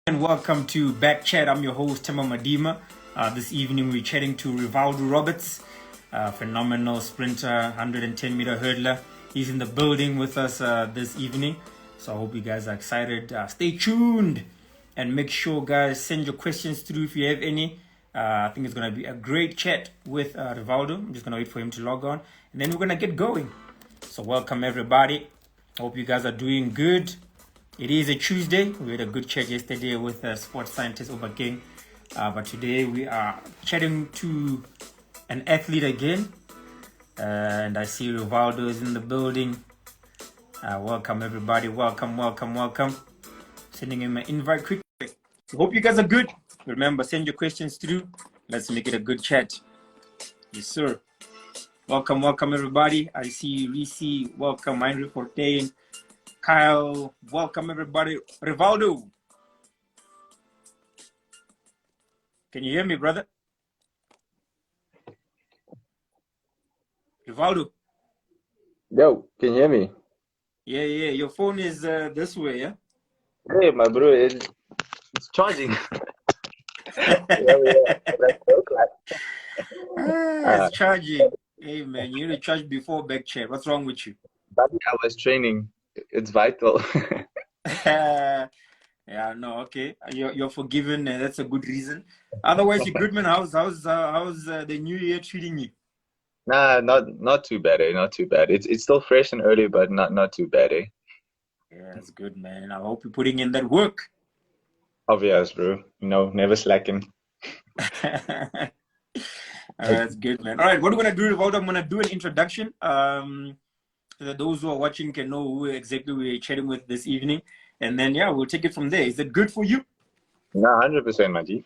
And welcome to BackChat. I'm your host, Tema Madima. This evening we're chatting to Rivaldo Roberts, phenomenal sprinter, 110-meter hurdler. He's in the building with us this evening. So I hope you guys are excited. Stay tuned and make sure, guys, send your questions through if you have any. I think it's going to be a great chat with Rivaldo. I'm just going to wait for him to log on. And then we're going to get going. So welcome, everybody. Hope you guys are doing good. It is a Tuesday. We had a good chat yesterday with sports scientist King. But today we are chatting to an athlete again. And I see Rivaldo is in the building. Welcome, everybody. Welcome. Sending him an invite quickly. So hope you guys are good. Remember, send your questions through. Let's make it a good chat. Yes, sir. Welcome, everybody. I see Reese. Welcome, Heinrich Fortain. Kyle, welcome everybody. Rivaldo, can you hear me, brother? Rivaldo. Yo, can you hear me? Yeah. Your phone is this way, yeah? Hey, my bro, it's charging. It's charging. Hey, man, you need to charge before BackChat. What's wrong with you? Buddy, I was training. It's vital. Yeah, no, okay. You're forgiven, and that's a good reason. Otherwise, you're good, man. How's the new year treating you? Nah, not too bad, eh? Not too bad. It's still fresh and early, but not too bad, eh? Yeah, that's good, man. I hope you're putting in that work. Obvious, bro. Never slacking. That's good, man. All right, what we're gonna do, Rivaldo, I'm gonna do an introduction. So that those who are watching can know who exactly we're chatting with this evening, and then yeah, we'll take it from there. Is that good for you? Nah, 100%, my G.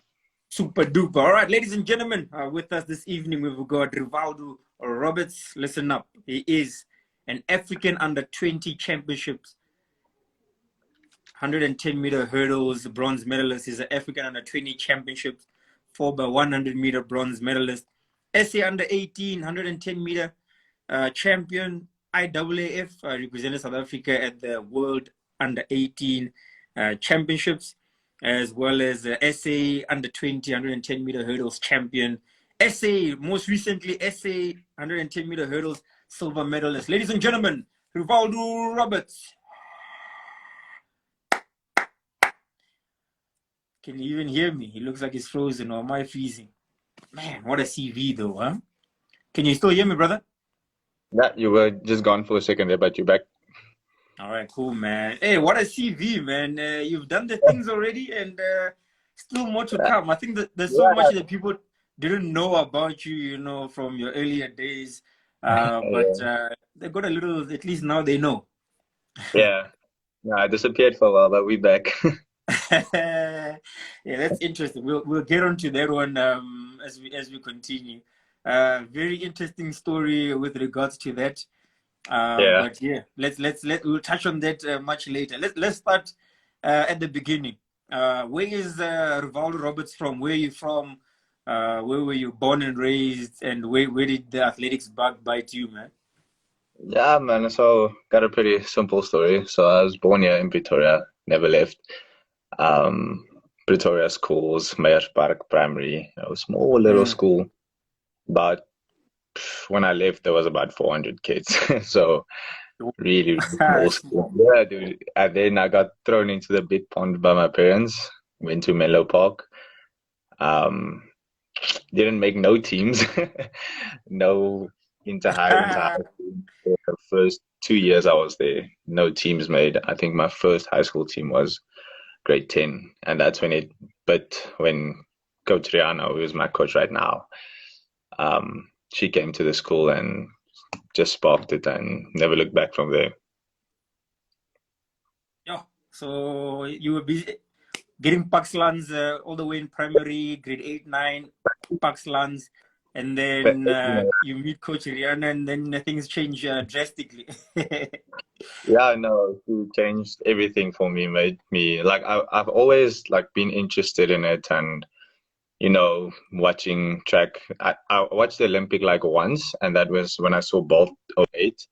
Super duper. All right, ladies and gentlemen, with us this evening we've got Rivaldo Roberts. Listen up, he is an African under-20 championships 110-meter hurdles bronze medalist. He's an African under-20 championships 4x100-meter bronze medalist. SA under-18 110-meter champion. IAAF represented South Africa at the World Under-18 Championships, as well as SA Under-20 110-meter hurdles champion. SA, most recently, SA 110-meter hurdles silver medalist. Ladies and gentlemen, Rivaldo Roberts. Can you even hear me? He looks like he's frozen, or am I freezing? Man, what a CV though, huh? Can you still hear me, brother? Yeah, you were just gone for a second there, but you're back. All right, cool, man. Hey, what a CV, man. You've done the things already, and still more to come. I think that there's so much that people didn't know about you, from your earlier days. But they got a little, at least now they know. Yeah. I disappeared for a while, but we're back. Yeah, that's interesting. We'll get onto that one as we continue. Very interesting story with regards to that. Yeah. But yeah, we'll touch on that much later. Let's start at the beginning. Where is Rivaldo Roberts from? Where are you from? Where were you born and raised? And where did the athletics bug bite you, man? Yeah, man. So got a pretty simple story. So I was born here in Pretoria, never left. Pretoria schools, Meyer Park Primary, small little school. But when I left, there was about 400 kids. So really, really small school. Yeah, dude. And then I got thrown into the big pond by my parents. Went to Menlo Park. Didn't make no teams. No inter-high team. For the first 2 years I was there, no teams made. I think my first high school team was grade 10, and that's when Coach Rihanna, who is my coach right now, she came to the school and just sparked it and never looked back from there. Yeah, so you were busy getting Paxlands all the way in primary, grade 8, 9, Paxlands, and then you meet Coach Rihanna, and then things change drastically. Yeah, no, she changed everything for me, made me I've always been interested in it, and watching track. I watched the Olympic once, and that was when I saw Bolt 08,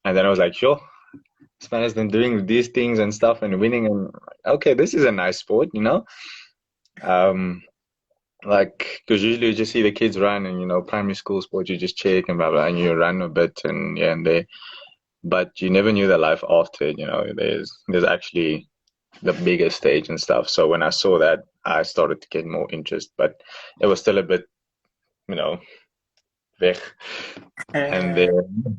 and then I was like, sure, man has been doing these things and stuff and winning, and okay, this is a nice sport, you know. Like, because usually you just see the kids run, and primary school sport, you just check and blah blah, and you run a bit and yeah, and they, but you never knew the life after it. There's actually the bigger stage and stuff. So when I saw that, I started to get more interest, but it was still a bit, weg. And then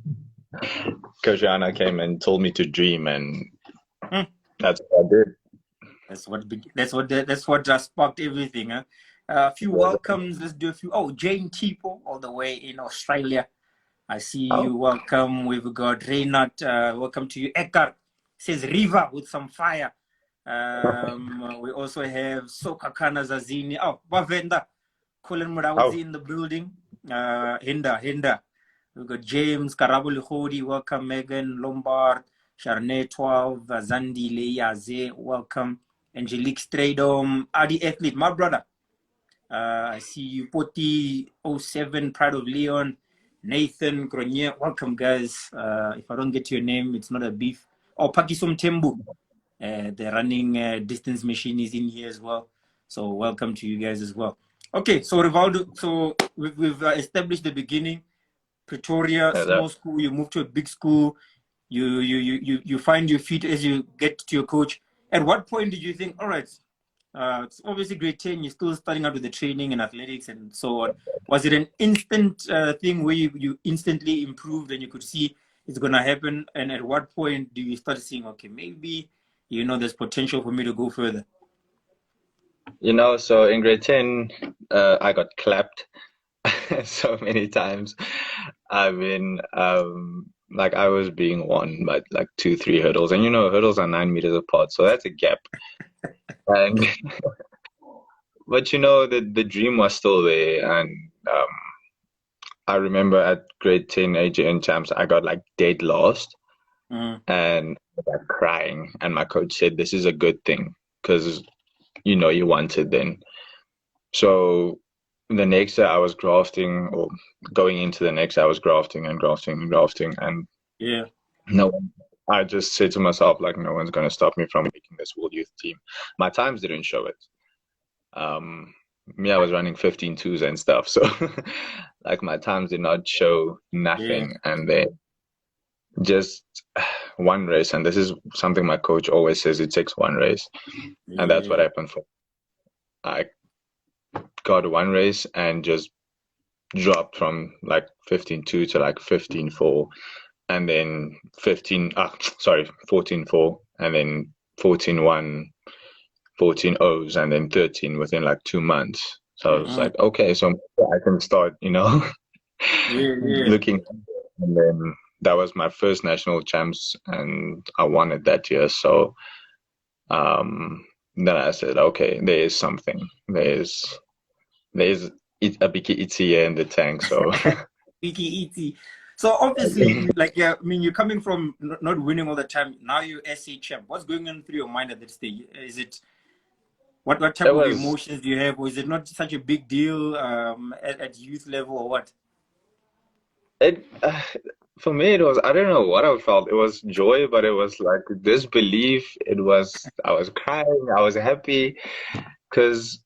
Coach Anna came and told me to dream, and that's what I did. That's what just sparked everything, huh? A few welcomes. Let's do a few. Oh, Jane Tipo, all the way in Australia. I see you. Welcome. We've got Reynard. Welcome to you. Eckhart says Riva with some fire. We also have Sokakana Zazini. Oh, Bavenda. Colin Murawzi in the building. Hinda. We've got James Karabul Hodi. Welcome. Megan Lombard. Charnay 12. Zandi Leyaze. Welcome. Angelique Stradom. Adi Athlete. My brother. I see you. Poti 07. Pride of Leon. Nathan Grenier. Welcome, guys. If I don't get your name, it's not a beef. Oh, Pakisum Tembu. The running distance machine is in here as well. So welcome to you guys as well. Okay, so Rivaldo, so we've established the beginning. Pretoria, small school, you move to a big school, you find your feet as you get to your coach. At what point did you think, all right, it's obviously grade 10, you're still starting out with the training and athletics and so on. Was it an instant thing where you instantly improved and you could see it's going to happen? And at what point do you start seeing, okay, maybe there's potential for me to go further? So in grade 10, I got clapped so many times. I mean, I was being won by like 2-3 hurdles, and hurdles are 9 meters apart, so that's a gap. And but the dream was still there, and I remember at grade 10 AGN champs, I got like dead last. And I'm crying, and my coach said, "This is a good thing because you wanted then." So the next year I was grafting, or going into the next year I was grafting, and yeah, I just said to myself, like, no one's going to stop me from making this world youth team. My times didn't show it. I was running 15.2s and stuff, so like my times did not show nothing. And then just one race, and this is something my coach always says, it takes one race. And that's what happened for me. I got one race and just dropped from like 15.2 to like 15.4, and then 14.4, and then 14.1, 14 O's, and then 13 within like 2 months. So I was like, okay, so I can start, looking. And then that was my first national champs, and I won it that year. So then I said, okay, there is something. There's a biki itzy in the tank. So biki itzy. So obviously, you're coming from not winning all the time. Now you're SA champ. What's going on through your mind at that stage? Is it what type of emotions do you have, or is it not such a big deal at youth level, or what? For me, it was, I don't know what I felt. It was joy, but it was like disbelief. I was crying. I was happy because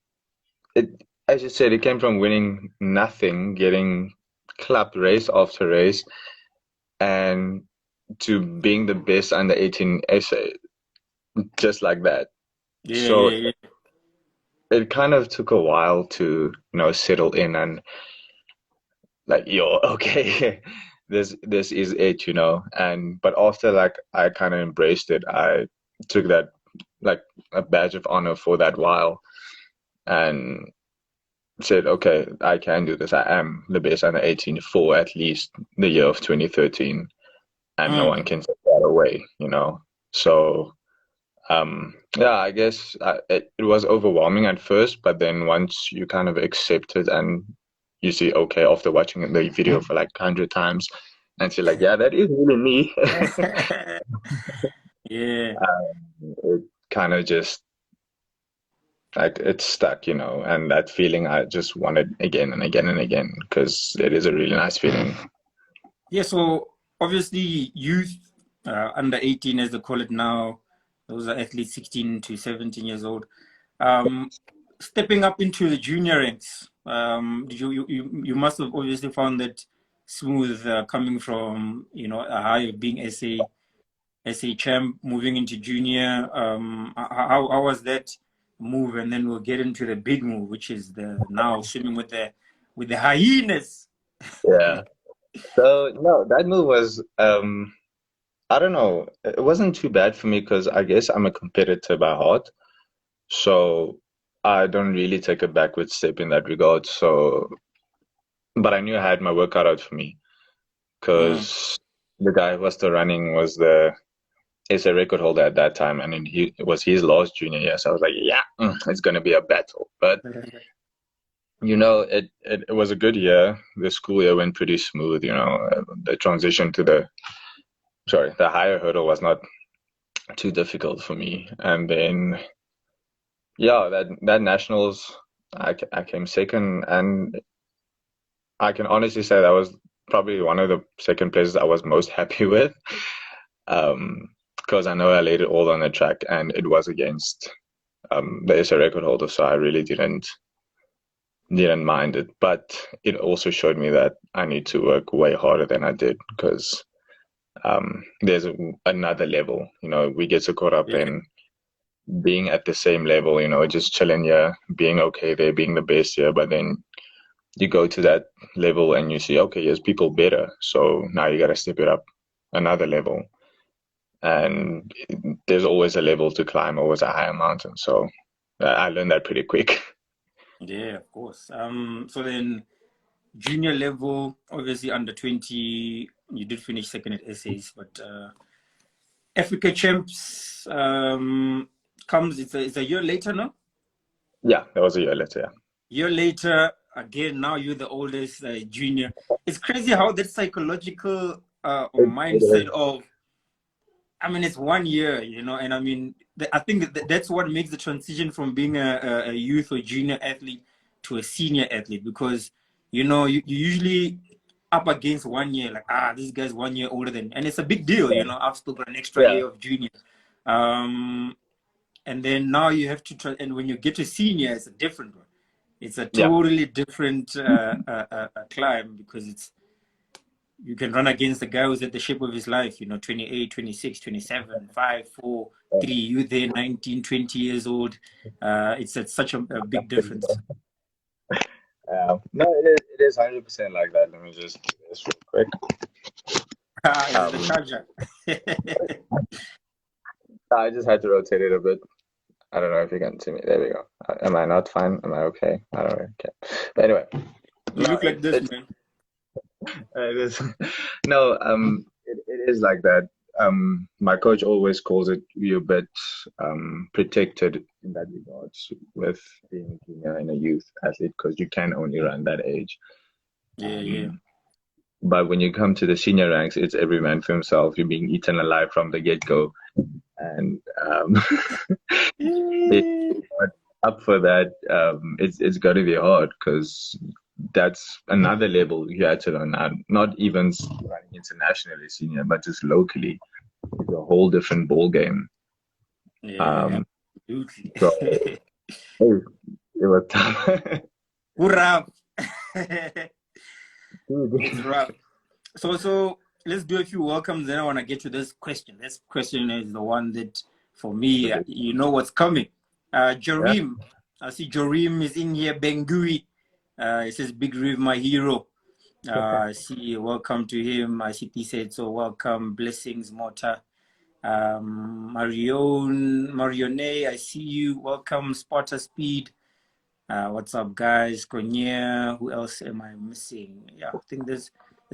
as you said, it came from winning nothing, getting clapped race after race, and to being the best under 18 SA, just like that. It kind of took a while to, settle in and like, okay, this is it, but after I kind of embraced it, I took that like a badge of honor for that while, and said, okay, I can do this. I am the best under 18 for at least the year of 2013, and no one can take that away, So, I guess it was overwhelming at first, but then once you kind of accept it and you see, okay, after watching the video for like 100 times, and you're like, yeah, that is really me. It kind of just like it's stuck, and that feeling I just wanted again and again and again, because it is a really nice feeling. Yeah, so obviously youth under 18 as they call it now. Those are athletes 16 to 17 years old. Stepping up into the junior ranks, you must have obviously found that smooth, coming from, you know, a high of being SA champ, moving into junior. How was that move? And then we'll get into the big move, which is the now swimming with the hyenas. Yeah. So no, that move was I don't know. It wasn't too bad for me because I guess I'm a competitor by heart. So I don't really take a backward step in that regard. So, but I knew I had my work cut out for me because the guy who was still running was the SA record holder at that time, and then it was his last junior year. So I was like, yeah, it's going to be a battle. But you know, it was a good year. The school year went pretty smooth. You know, the transition to the higher hurdle was not too difficult for me. And then, yeah, that nationals, I came second, and I can honestly say that was probably one of the second places I was most happy with, because I know I laid it all on the track, and it was against the SA record holder, so I really didn't mind it. But it also showed me that I need to work way harder than I did, because there's another level. You know, we get so caught up in being at the same level, you know, just chilling here, being okay there, being the best here, but then you go to that level and you see, okay, there's people better, so now you got to step it up another level, and there's always a level to climb, always a higher mountain. So I learned that pretty quick. Yeah, of course. So then junior level, obviously under 20, you did finish second at SAs, but Africa Champs comes, it's a year later, no? Yeah, that was a year later, yeah. Year later, again, now you're the oldest junior. It's crazy how that psychological mindset of, I mean, it's 1 year, you know, and I mean, I think that's what makes the transition from being a youth or junior athlete to a senior athlete, because, you know, you usually up against 1 year, like, this guy's 1 year older than, and it's a big deal, you know, I've still got an extra year of junior. And then now you have to try, and when you get to senior, it's a different one. It's a totally different climb, because you can run against the guy who's at the shape of his life, you know, 28, 26, 27, 5, 4, 3, you there 19, 20 years old. It's such a big difference. No, it is 100% like that. Let me just do this real quick. The charger. I just had to rotate it a bit. I don't know if you can see me. There we go. Am I not fine? Am I okay? I don't know. Okay. But anyway. You look like this, man. It is. No, it is like that. My coach always calls it, you're a bit protected in that regards with being a youth athlete, because you can only run that age. Yeah. But when you come to the senior ranks, it's every man for himself. You're being eaten alive from the get-go. And up for that, it's got to be hard, because that's another level you had to learn. Not even running internationally senior, but just locally, it's a whole different ball game. Yeah, so, it was tough. Rough. It's rough. So let's do a few welcomes, then I want to get to this question. This question is the one that, for me, you know what's coming. Joreem, I see Joreem is in here. Bengui, it says Big Riv, my hero. I see, welcome to him. I see T said so. Welcome, blessings, Mota. Marione, I see you. Welcome, Spotter Speed. What's up, guys? Konya, who else am I missing? Yeah, I think there's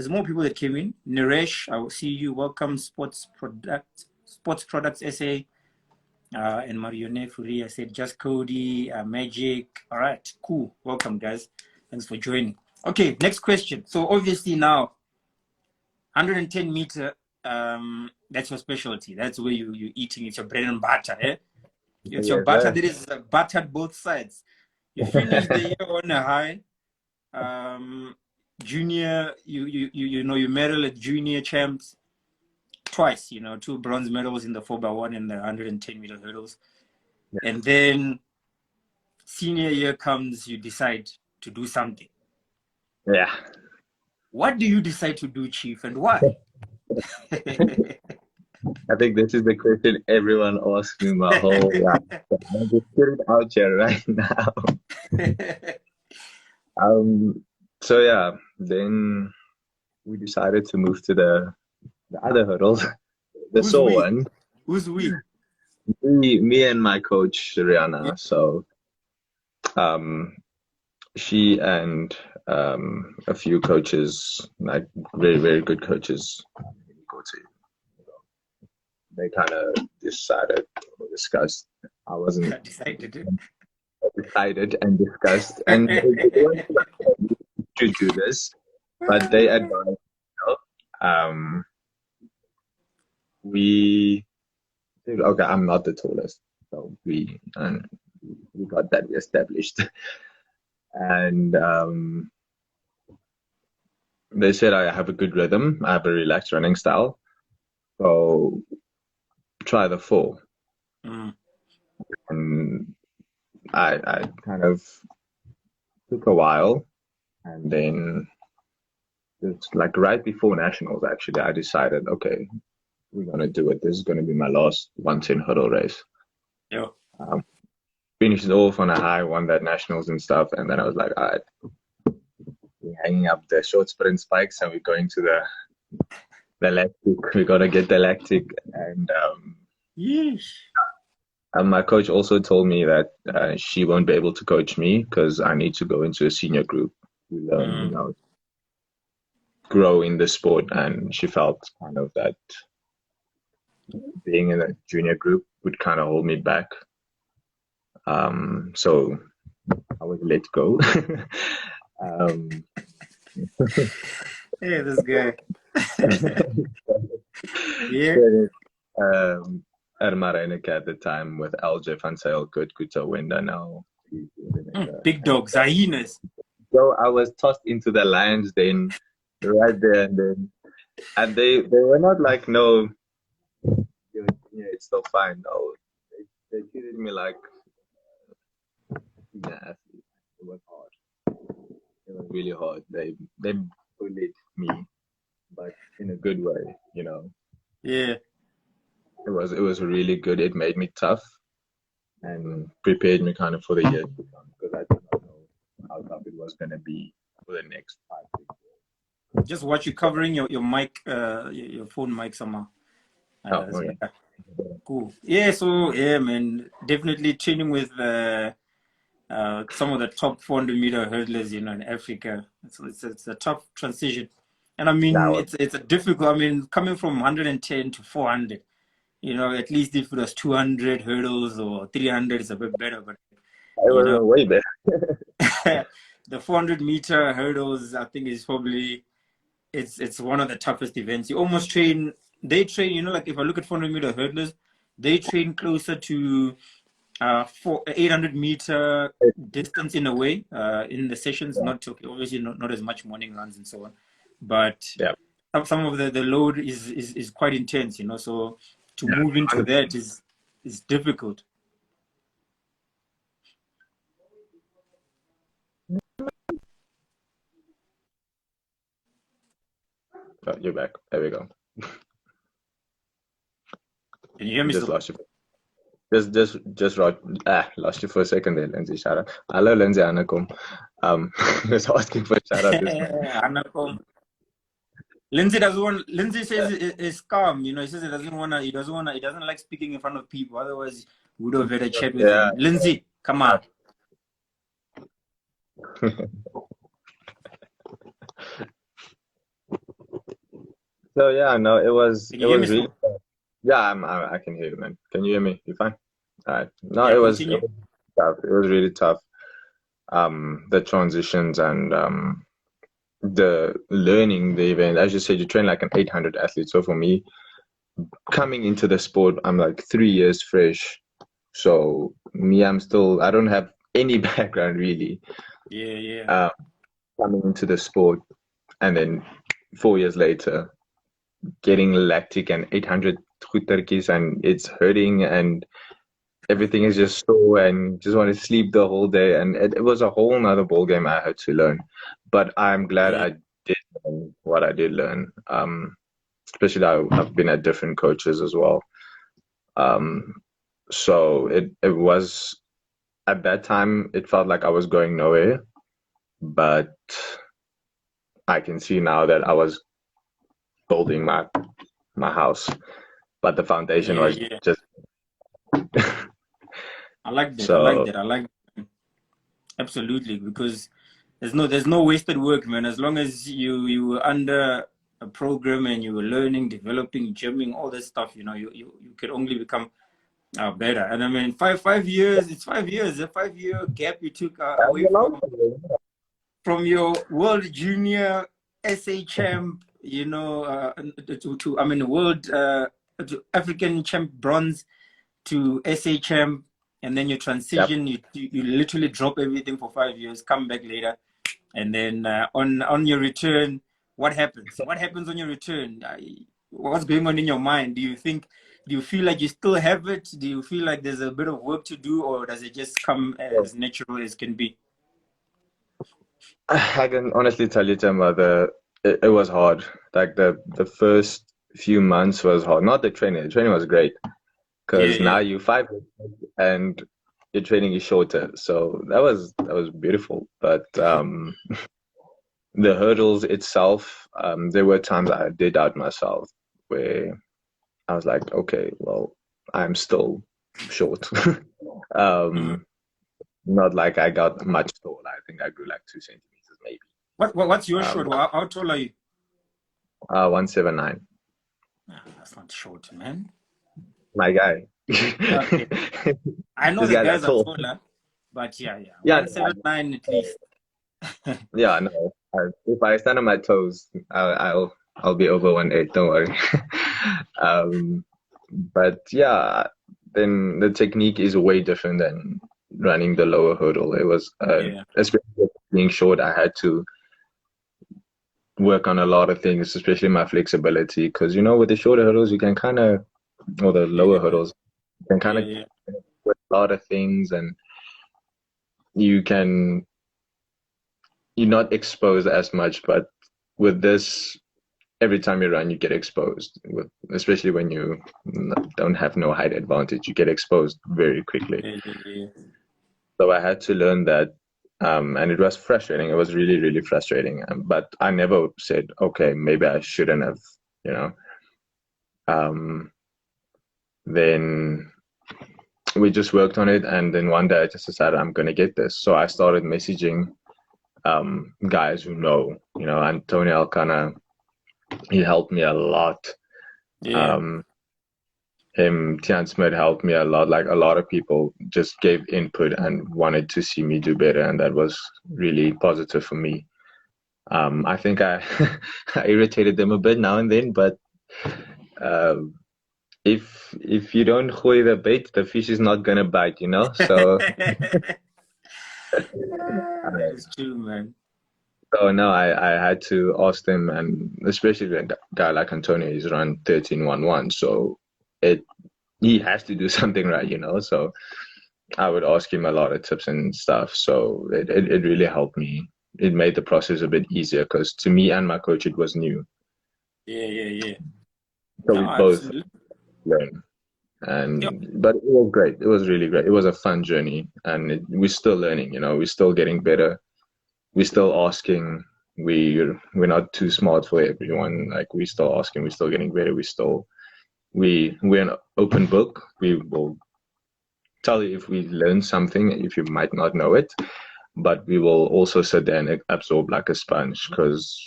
more people that came in. Naresh, I will see you. Welcome, Sports Products SA. And Marione Furi, I said just Cody, Magic. All right, cool. Welcome, guys. Thanks for joining. Okay, next question. So obviously now, 110 meter, that's your specialty. That's where you're eating. It's your bread and butter. It's your butter that is buttered both sides. You finished the year on a high. Junior, you know, you medal at junior champs. twice, 2 bronze medals in the 4x1 and the 110-meter hurdles. Yeah. And then senior year comes, you decide to do something. Yeah. What do you decide to do, Chief, and why? I think this is the question everyone asks me my whole life. I'm just putting it out here right now. So yeah, then we decided to move to the other hurdles, the sole one. Who's we? Me and my coach Rihanna. Yeah. So, she and a few coaches, like very, very good coaches, they kind of decided or discussed. I wasn't decided and discussed, and they wanted to do this, but they advised, okay, I'm not the tallest, so we got that established. And they said I have a good rhythm, I have a relaxed running style, so try the 4. And I kind of took a while, and then it's like right before nationals, actually, I decided, okay, we're gonna do it. This is gonna be my last 110 hurdle race. Yeah. Finished it off on a high, won that nationals and stuff, and then I was like, all right, we're hanging up the short sprint spikes and we're going to the lactic. We gotta get the lactic, and my coach also told me that she won't be able to coach me because I need to go into a senior group to learn, grow in the sport, and she felt kind of that being in a junior group would kind of hold me back. So I was let go. Hey, this guy. Yeah. Ermarenik at the time with LJ Van Zyl, Kurt Kuta, Wenda now. Big dogs, hyenas. So I was tossed into the lions den right there, and they were not like, no, it's still fine. No, they treated me like athlete. It was hard. It was really hard. They bullied me, but in a good way, Yeah. It was really good. It made me tough and prepared me kind of for the years to come, because I did not know how tough it was going to be for the next 5 years. Just watch you covering your mic, your phone mic somehow. Okay. Yeah. Cool. Yeah, so yeah, man, definitely training with some of the top 400-meter hurdlers, in Africa. It's a tough transition, and I mean it's a difficult. I mean, coming from 110 to 400, at least if it was 200 hurdles or 300, it's a bit better. But it was way better. The 400-meter hurdles, I think, is probably it's one of the toughest events. You almost train. They train, like if I look at 400-meter hurdlers, they train closer to 800-meter distance in a way in the sessions. Yeah. Obviously not as much morning runs and so on, but yeah, some of the load is quite intense, so to move into that is difficult. Oh, you're back. There we go. Can you hear me? Just lost you. Just lost you for a second there, Lindsay. Shout out. Hello, Lindsay Anakom. Just asking for a shout out. Anakom. Lindsay doesn't want. Lindsay says it's calm. He says he doesn't like speaking in front of people. Otherwise, we would have had a chat with him. Lindsay, come on. So yeah, no, it was really. Yeah, I can hear you, man. Can you hear me? You fine? All right. No, yeah, it was tough. It was really tough. The transitions and the learning the event. As you said, you train like an 800 athlete. So for me, coming into the sport, I'm like 3 years fresh. So me, I don't have any background really. Yeah. Coming into the sport, and then 4 years later, getting lactic and 800 goetertjies and it's hurting and everything is just sore and just want to sleep the whole day. And it was a whole nother ball game I had to learn. But I'm glad Yeah, I did learn what I did learn. Especially I've been at different coaches as well. Um, so it was at that time it felt like I was going nowhere, but I can see now that I was building my house, but the foundation yeah, was yeah. just I like that. I like so. that. I like absolutely because there's no wasted work, man. As long as you were under a program and you were learning, developing, gymming, all that stuff, you could only become better. And I mean, five years. It's 5 years. A 5 year gap you took away from your world junior SA champ. To I mean world to African champ bronze to SA champ, and then you Yep. transition. You literally drop everything for 5 years, come back later, and then on your return, what happens? What happens on your return? What's going on in your mind? Do you feel like you still have it? Do you feel like there's a bit of work to do, or does it just come as natural as can be? I can honestly tell you, Tim, it was hard. Like the first few months was hard. Not the training. The training was great Yeah, because now yeah, you 5 years and your training is shorter. So that was beautiful. But the hurdles itself, there were times I did doubt myself where I was like, okay, well, I'm still short. mhm. um, not like I got much taller. I think I grew like 2 centimeters maybe. What's your short? Um, How tall are you? 179. That's not short, man. My guy. Okay, I know This the guy's are guys are tall. taller, but yeah, yeah, Yeah, 179 at least. yeah, no. If I stand on my toes, I'll be over 1.8. Don't worry. Um, but yeah, then the technique is way different than running the lower hurdle. It was, Yeah, especially being short, I had to work on a lot of things, especially my flexibility. Because with the shorter hurdles, you can kind of, or the lower yeah, hurdles, you can kind yeah, of yeah, with a lot of things, and you can you're not exposed as much. But with this, every time you run, you get exposed. Especially when you don't have no height advantage, you get exposed very quickly. yeah, yeah, yeah. So I had to learn that, and it was frustrating. It was really, really frustrating. But I never said, okay, maybe I shouldn't have, you know. Um, then we just worked on it, and then one day I just decided I'm gonna get this. So I started messaging guys who know, Antonio Alcana. He helped me a lot. Yeah. Um, Tian Smith helped me a lot. Like a lot of people just gave input and wanted to see me do better, and that was really positive for me. I think I I irritated them a bit now and then, but um, if you don't gooi the bait, the fish is not gonna bite. So That is true, man. so no, I had to ask them, and especially a guy like Antonio, he's run 13-1-1, so it he has to do something right. So I would ask him a lot of tips and stuff. So it really helped me. It made the process a bit easier because to me and my coach it was new. Yeah, yeah, yeah. So No, we both absolutely. learned. Yeah, But it was great. It was really great. It was a fun journey, and we're still learning. We're still getting better. We're still asking. We're not too smart for everyone. Like we're still asking. We're still getting better. We're an open book. We will tell you if we learn something, if you might not know it, but we will also sit there and absorb like a sponge because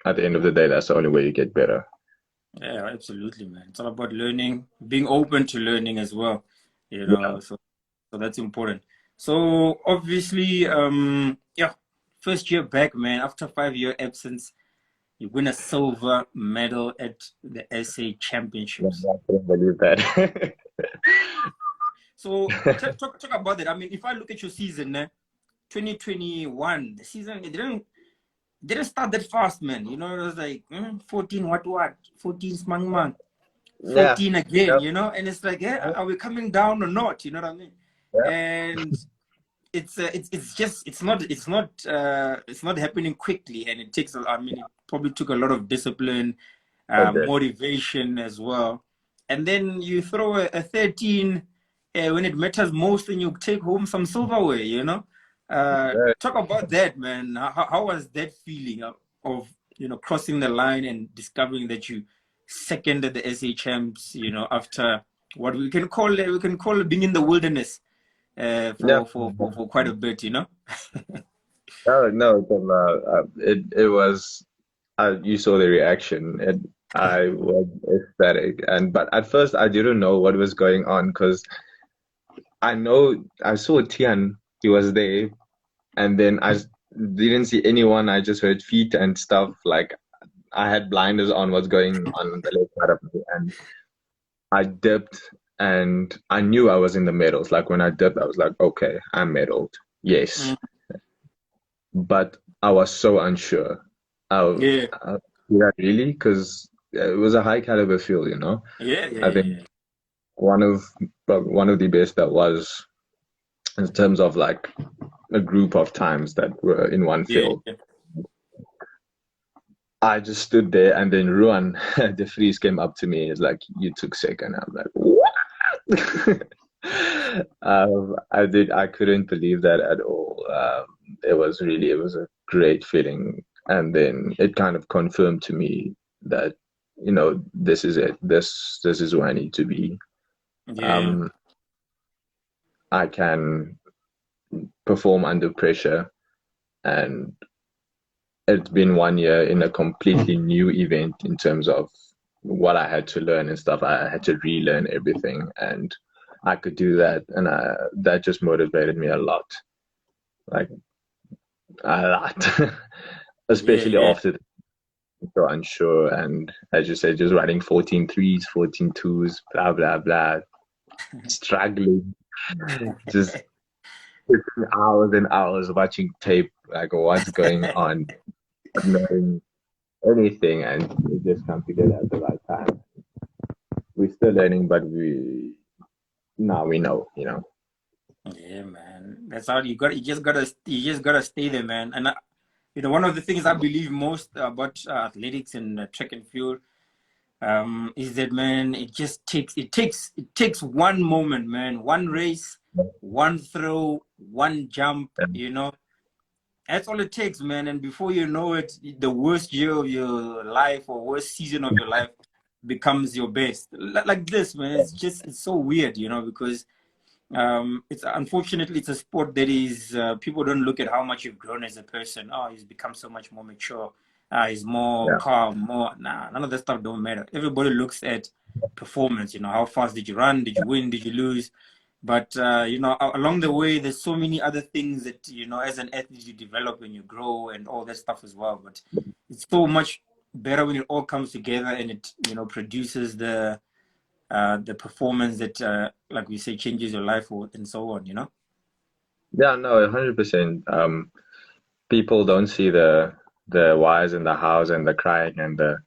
at the end of the day, that's the only way you get better. yeah, absolutely, man. It's all about learning, being open to learning as well. Yeah, So that's important. So obviously, yeah, first year back, man. After 5 year absence, you win a silver medal at the SA Championships. I couldn't believe that. So talk about that. I mean, if I look at your season, 2021, the season didn't start that fast, man. It was like 14, what, 14 smang, Yeah, 14 again, yeah, and it's like, yeah, are we coming down or not? You know what I mean? yeah. And it's not happening quickly, and it takes it probably took a lot of discipline, Okay. motivation as well. And then you throw a 13 when it matters most, and you take home some silverware. Yeah. Talk about that, man. How was that feeling of crossing the line and discovering that you seconded the SA champs, after what we can call being in the wilderness Yeah. for quite a bit. No, no, it was. You saw the reaction, and I was ecstatic. But at first, I didn't know what was going on because I saw Tian. He was there, and then didn't see anyone. I just heard feet and stuff. Like I had blinders on what's going on the left side of me, and I dipped, and I knew I was in the medals. Like when I dipped, I was like, okay, I'm medaled. Yes. Mm, But I was so unsure. yeah, Yeah, really? Because it was a high caliber field, yeah, yeah, I yeah, think yeah, one of the best that was in terms of like a group of times that were in one yeah, field. yeah. I just stood there, and then Ruan de Vries came up to me. He's like, "You took second." I'm like, "What?" I couldn't believe that at all. It was a great feeling, and then it kind of confirmed to me that this is it. This is where I need to be. Yeah. Um, I can perform under pressure, and it's been 1 year in a completely new event in terms of what I had to learn and stuff. I had to relearn everything, and I could do that, and that just motivated me a lot, like a lot, Yeah, especially yeah. after so unsure, and as you said, just writing 14 threes, 14 twos, blah blah blah, struggling, just hours and hours watching tape, like what's going on, not knowing anything, and it just come together at the right time. We're still learning, but now we know. Yeah, man. That's how you just gotta stay there, man. And one of the things I believe most about athletics and track and field is that, man, it takes one moment, man, one race, one throw, one jump. That's all it takes, man. And before you know it, the worst year of your life or worst season of your life becomes your best. Like this, man. It's so weird, because it's unfortunately it's a sport that is people don't look at how much you've grown as a person. Oh, he's become so much more mature. He's more Yeah, calm, none of that stuff don't matter. Everybody looks at performance. How fast did you run? Did you win? Did you lose? But along the way, there's so many other things that as an athlete you develop and you grow and all that stuff as well. But it's so much better when it all comes together and it produces the performance that like we say changes your life and so on. yeah, no, 100%. People don't see the whys and the hows and the crying and the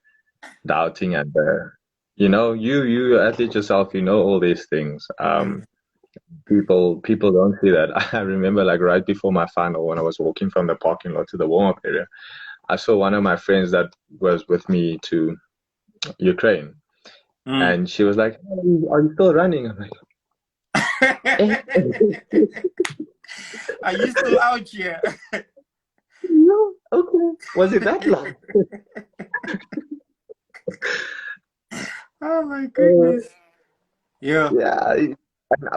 doubting and you athlete yourself, all these things. People don't see that. I remember like right before my final, when I was walking from the parking lot to the warm-up area, I saw one of my friends that was with me to Ukraine, Mm. and she was like, "Hey, are you still running?" I'm like, "Eh, Are you still out here? no, okay. Was it that long?" Oh my Uh, goodness. Yeah. yeah,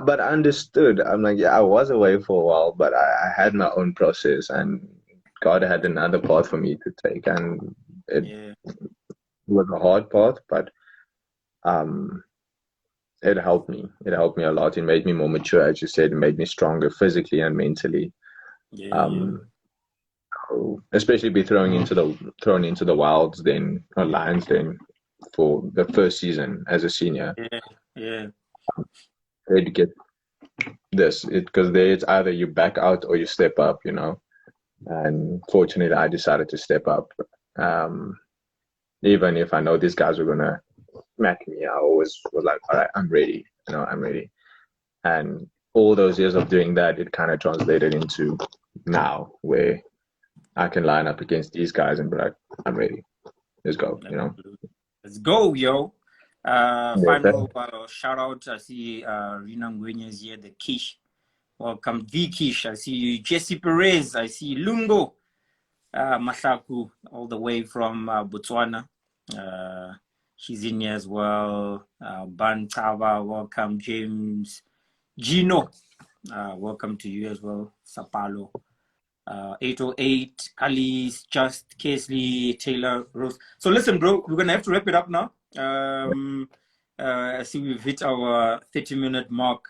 but I understood. I'm like, yeah, I was away for a while, but I had my own process, and God had another path for me to take, and it Yeah. was a hard path, but um, it helped me. It helped me a lot. It made me more mature, as you said. It made me stronger physically and mentally. Yeah. Yeah. Um, especially be thrown into the wilds then or lions then for the first season as a senior. Yeah. Yeah. They'd get this because there it's either you back out or you step up. And fortunately, I decided to step up. Even if I know these guys were gonna smack me, I always was like, all right, I'm ready. I'm ready. And all those years of doing that, it kind of translated into now where I can line up against these guys and be like, I'm ready. Let's go. Let's go, yo. Yeah. Final shout out. I see Rina Ngwenya is here, the Kish. Welcome, V Kish. I see you, Jesse Perez. I see Lungo Masaku, all the way from Botswana. She's in here as well. Ban Tava, welcome. James Gino, welcome to you as well. Sapalo. 808, Alice, Just, Kesley, Taylor, Rose. So listen, bro, we're gonna have to wrap it up now. I see we've hit our 30-minute mark.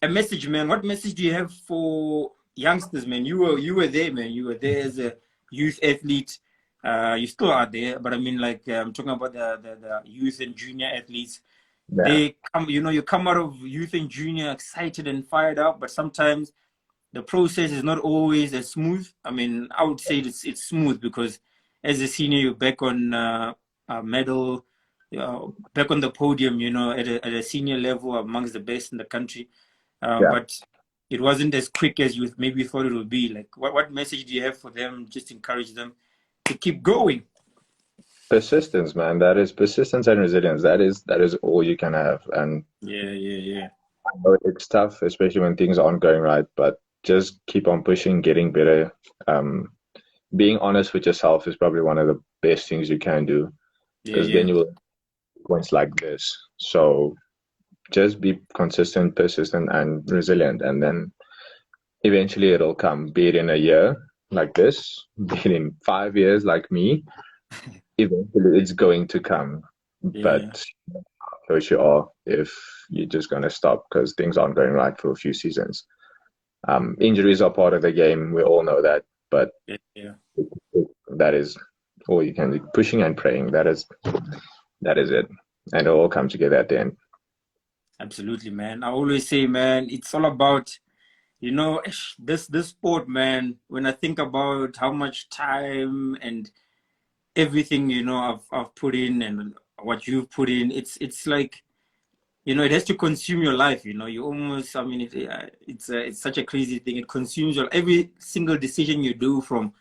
A message, man. What message do you have for youngsters, man? You were there, man. You were there as a youth athlete. You still are there, but I mean, like, I'm talking about the youth and junior athletes. Yeah. They come, you come out of youth and junior excited and fired up, but sometimes the process is not always as smooth. I mean, I would say it's smooth because as a senior, you're back on a medal, back on the podium, at a senior level amongst the best in the country. But it wasn't as quick as you maybe thought it would be. Like, what message do you have for them? Just encourage them to keep going. Persistence, man. That is persistence and resilience. That is all you can have. And yeah. I know it's tough, especially when things aren't going right, but just keep on pushing, getting better. Being honest with yourself is probably one of the best things you can do, because then you will points like this. So just be consistent, persistent, and resilient, and then eventually it'll come. Be it in a year like this, be it in 5 years like me. Eventually, it's going to come. But how close you are if you're just going to stop because things aren't going right for a few seasons. Injuries are part of the game. We all know that. But that is all you can do. Pushing and praying. That is it. And it'll all come together at the end. Absolutely, man. I always say, man, it's all about, this sport, man. When I think about how much time and everything, I've put in and what you've put in, it's like, it has to consume your life. You almost, I mean, it's such a crazy thing. It consumes every single decision you do, from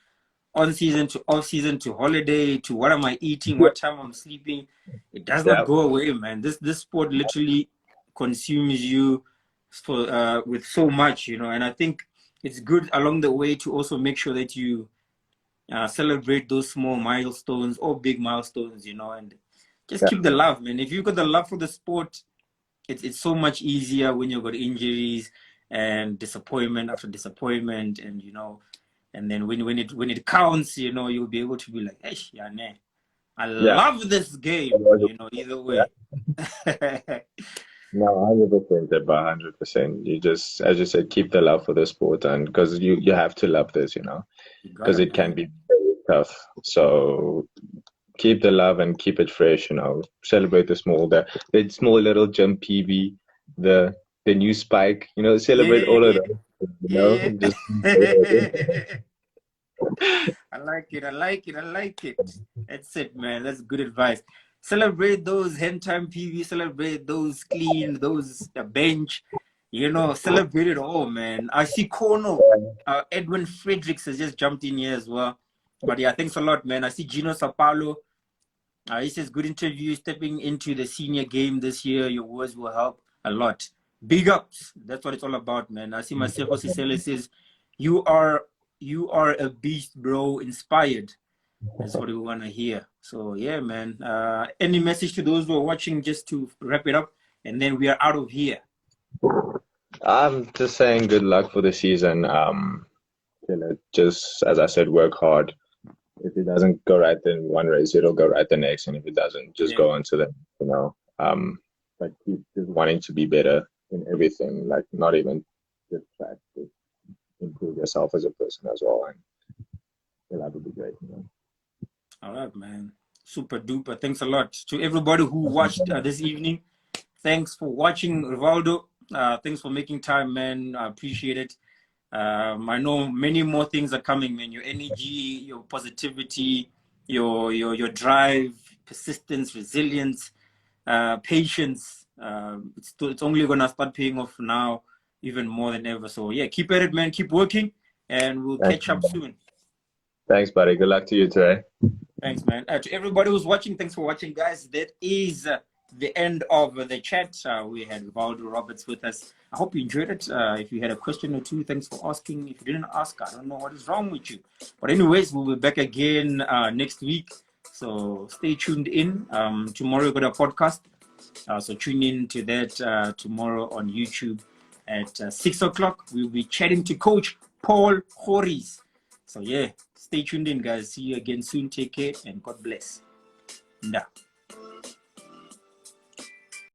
on season to off season to holiday to what am I eating, what time I'm sleeping. It does not go away, man. This sport literally consumes you for with so much, and I think it's good along the way to also make sure that you celebrate those small milestones or big milestones, and just keep the love, man. If you've got the love for the sport, it's so much easier when you've got injuries and disappointment after disappointment, and and then when it counts, you'll be able to be like, hey, I love this game, either way. No, 100%, about 100%. You just, as you said, keep the love for the sport, and because you have to love this, because it can be very tough. So keep the love and keep it fresh. Celebrate the small little jump PB, the new spike. Celebrate all of them. Just. I like it. That's it, man. That's good advice. Celebrate those hand time PV, celebrate those clean, those bench, celebrate it all, man. I see Kono, Edwin Fredericks has just jumped in here as well. But yeah, thanks a lot, man. I see Gino Sapalo. He says, good interview, stepping into the senior game this year. Your words will help a lot. Big ups. That's what it's all about, man. I see Maseko Sisele says, you are a beast, bro. Inspired. That's what we want to hear. So yeah, man. Any message to those who are watching, just to wrap it up, and then we are out of here? I'm just saying good luck for the season. Just as I said, work hard. If it doesn't go right in one race, it'll go right the next, and if it doesn't, just go on to the but keep just wanting to be better in everything, like not even just track, just improve yourself as a person as well, and that would be great. All right, man. Super duper. Thanks a lot to everybody who watched this evening. Thanks for watching, Rivaldo. Thanks for making time, man. I appreciate it. I know many more things are coming, man. Your energy, your positivity, your drive, persistence, resilience, patience. It's only gonna start paying off now, even more than ever. So yeah, keep at it, man. Keep working, and we'll Thanks, catch up soon. thanks, buddy. Good luck to you today. Thanks, man. To everybody who's watching, thanks for watching, guys. That is the end of the chat. We had Rivaldo Roberts with us. I hope you enjoyed it. If you had a question or two, thanks for asking. If you didn't ask, I don't know what is wrong with you. But anyways, we'll be back again next week. So stay tuned in. Tomorrow we got a podcast. So tune in to that tomorrow on YouTube at 6 o'clock. We'll be chatting to Coach Paul Horis. So yeah, stay tuned in, guys. See you again soon. Take care and God bless. Nda.